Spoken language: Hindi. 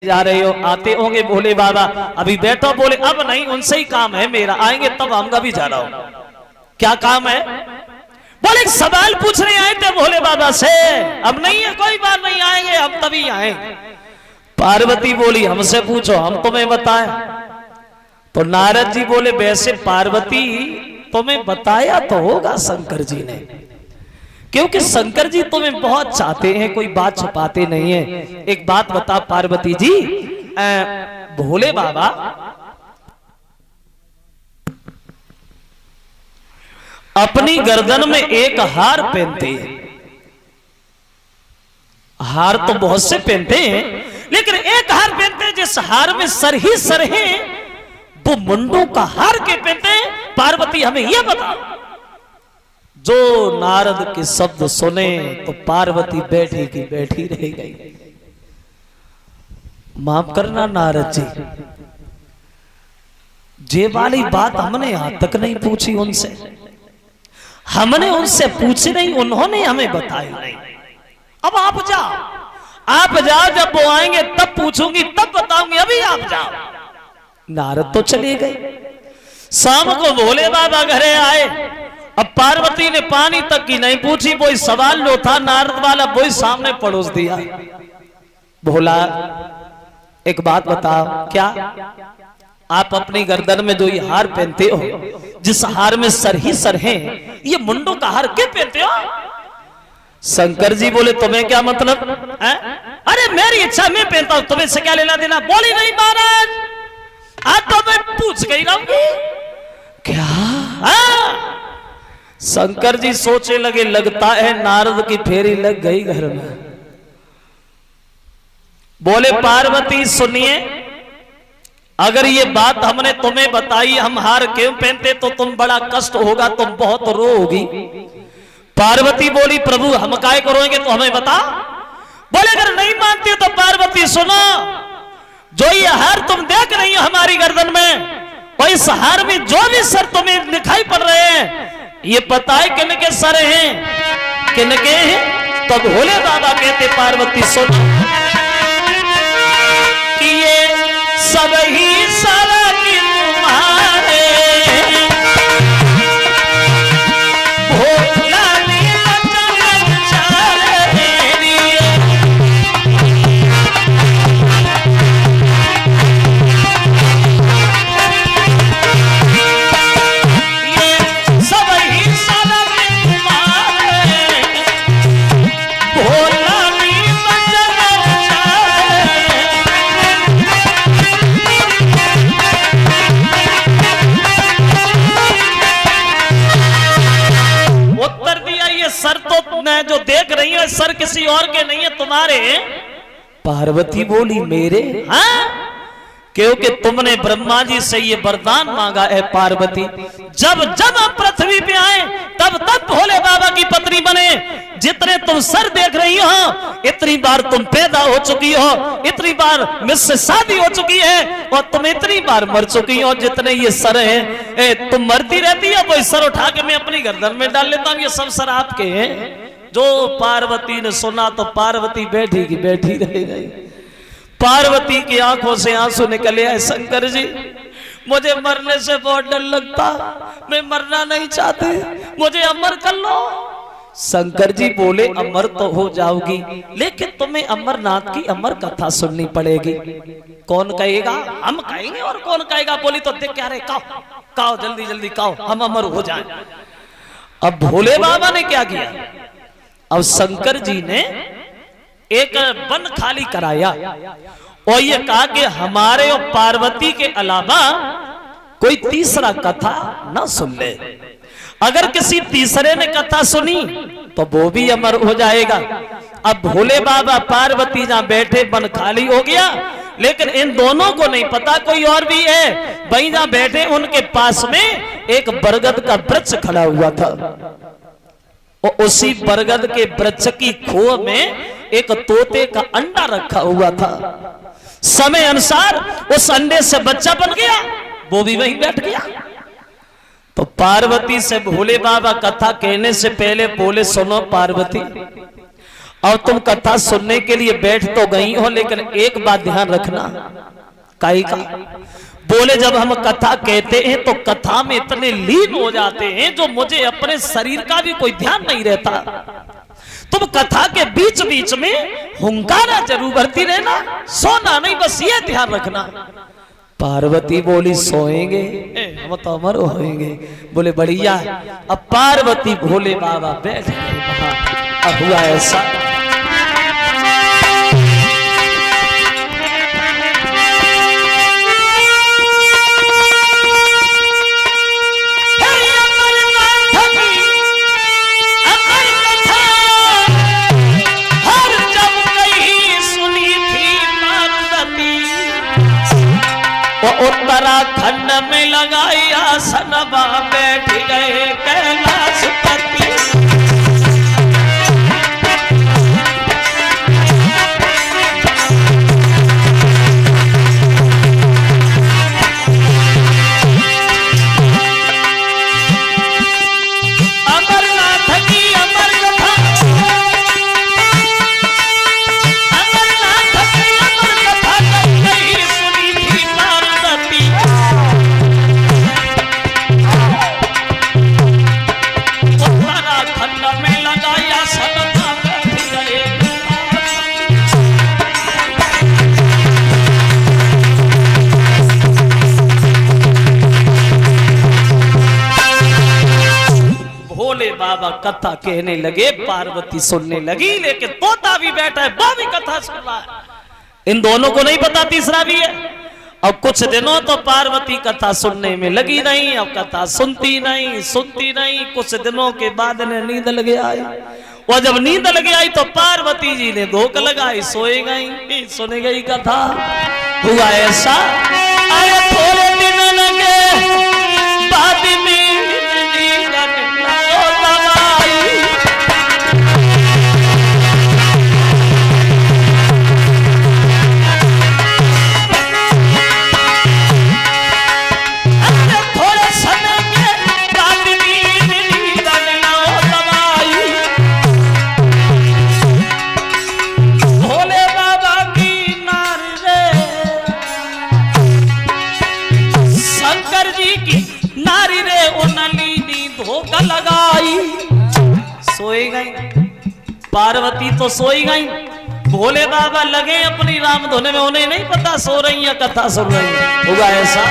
जा रहे हो, आते होंगे भोले बाबा, अभी बैठो। बोले अब नहीं, उनसे ही काम है मेरा, आएंगे तब आऊंगा भी जा रहा हूं। क्या काम है? बोले एक सवाल पूछने आए थे भोले बाबा से, अब नहीं है कोई बात नहीं, आएंगे हम तभी आएंगे। पार्वती बोली हमसे पूछो, हम तुम्हें बताएं। तो नारद जी बोले वैसे पार्वती तुम्हें बताया तो होगा शंकर जी ने, क्योंकि शंकर जी तुम्हें बहुत चाहते हैं, कोई बात छुपाते नहीं है। एक बात बता पार्वती जी, भोले बाबा अपनी गर्दन में एक हार पहनते हैं। हार तो बहुत से पहनते हैं, लेकिन एक हार पहनते हैं जिस हार में सर ही सर है, वो मुंडों का हार के पहनते हैं। पार्वती हमें यह बता। जो नारद के शब्द सुने तो पार्वती बैठी की बैठी रह गई। माफ करना नारद जी, जे वाली बात हमने आज तक नहीं पूछी उनसे, हमने उनसे पूछी नहीं, उन्होंने हमें बताई नहीं। अब आप जाओ, जब वो आएंगे तब पूछूंगी, तब बताऊंगी, अभी आप जाओ। नारद तो चले गए। शाम को भोले बाबा घरे आए। अब पार्वती ने पानी तक की नहीं पूछी, वही सवाल जो था नारद वाला वही सामने पड़ोस दिया। भोला एक बात बताओ, क्या आप अपनी गर्दन में जो ये हार पहनते हो, जिस हार में सर ही सर है, ये मुंडों का हार क्यों पहनते हो? शंकर जी बोले तुम्हें क्या मतलब है? अरे मेरी इच्छा मैं पहनता हूं, तुम्हें से क्या लेना देना? बोली नहीं महाराज, आज तो मैं पूछ गई रहूंगी। क्या? शंकर जी सोचे लगे, लगता है नारद की फेरी लग गई घर में। बोले पार्वती सुनिए, अगर ये बात हमने तुम्हें बताई हम हार क्यों पहनते तो तुम बड़ा कष्ट होगा, तुम बहुत रोओगी। पार्वती बोली प्रभु हम काय करोगे तो हमें बता। बोले अगर नहीं मानती हो तो पार्वती सुनो, जो ये हार तुम देख रही हो हमारी गर्दन में, और इस हार में जो भी सर तुम्हें दिखाई पड़ रहे हैं, ये पता है किनके सर हैं, किनके हैं? तो भोले बाबा कहते पार्वती सुन कि ये सब ही सर की तुम्हारे, भोला सर तो मैं जो देख रही हूं सर किसी और के नहीं है, तुम्हारे। पार्वती बोली मेरे? हाँ, क्योंकि तुमने ब्रह्मा जी से ये वरदान मांगा है पार्वती, जब जब आप पृथ्वी पे आए तब तब भोले बाबा की पत्नी बने। जितने तुम सर देख रही हो, इतनी बार तुम पैदा हो चुकी हो, इतनी बार मुझसे शादी हो चुकी है, और तुम इतनी बार मर चुकी हो। जितने ये सर हैं, तुम मरती रहती हो, कोई सर उठा के मैं अपनी गर्दन में डाल लेता हूं, ये सब सर आपके हैं। जो पार्वती ने सुना तो पार्वती बैठी की बैठी रह गई। पार्वती की आंखों से आंसू निकले आए। शंकर जी मुझे मरने से बहुत डर लगता, मैं मरना नहीं चाहती, मुझे अमर कर लो। शंकर जी बोले अमर तो हो जाओगी, लेकिन तुम्हें अमरनाथ की अमर कथा सुननी पड़ेगी। कौन कहेगा? हम कहेंगे, और कौन कहेगा? बोली तो देख क्या रहे, काओ जल्दी जल्दी काओ, हम अमर हो जाएं। अब भोले बाबा ने क्या किया? अब शंकर जी ने एक वन खाली कराया और ये कहा कि हमारे और पार्वती के अलावा कोई तीसरा कथा ना सुन ले। अगर किसी तीसरे ने कथा सुनी तो वो भी अमर हो जाएगा। अब भोले बाबा पार्वती जहां बैठे वन खाली हो गया, लेकिन इन दोनों को नहीं पता कोई और भी है। वहीं जहां बैठे उनके पास में एक बरगद का वृक्ष खड़ा हुआ था, और उसी बरगद के वृक्ष की खोह में एक तोते का अंडा रखा हुआ था। समय अनुसार उस अंडे से बच्चा बन गया, वो भी वहीं बैठ गया। तो पार्वती से भोले बाबा कथा कहने से पहले बोले सुनो पार्वती, और तुम कथा सुनने के लिए बैठ तो गई हो, लेकिन एक बात ध्यान रखना। काई का बोले, जब हम कथा कहते हैं तो कथा में इतने लीन हो जाते हैं जो मुझे अपने शरीर का भी कोई ध्यान नहीं रहता। तुम कथा के बीच बीच में हुंकारा जरूर भरती रहना, सोना नहीं, बस ये ध्यान रखना। पार्वती बोली सोएंगे, हम तो अमर होएंगे। बोले बढ़िया। अब पार्वती भोले बाबा बैठ गए। अब हुआ ऐसा, उत्तराखंड में लगाई आसनवा, बैठ गए कैलाशपति। अमरनाथ की अमर कथा, अमरनाथ की अमर कथा कहीं सुनी थी पार्वती। उत्तराखंड में लगाया सनवा, बैठ गए। भोले बाबा कथा कहने लगे, पार्वती सुनने लगी, लेकिन तोता भी बैठा है, वो भी कथा सुन रहा है। इन दोनों को नहीं पता तीसरा भी है। अब कुछ दिनों तो पार्वती कथा सुनने में लगी नहीं, अब कथा सुनती नहीं। कुछ दिनों के बाद ने नींद लगे आई, और जब नींद लगे आई तो पार्वती जी ने धोख लगाई, सोए गई, सुने गई कथा। हुआ ऐसा, अरे थोड़े दिन लगे बाद में लगाई, सोई गई। पार्वती तो सोई गई, भोले बाबा लगे अपनी राम धुन में, उन्हें नहीं पता सो रही है कथा सुन रही है। होगा ऐसा,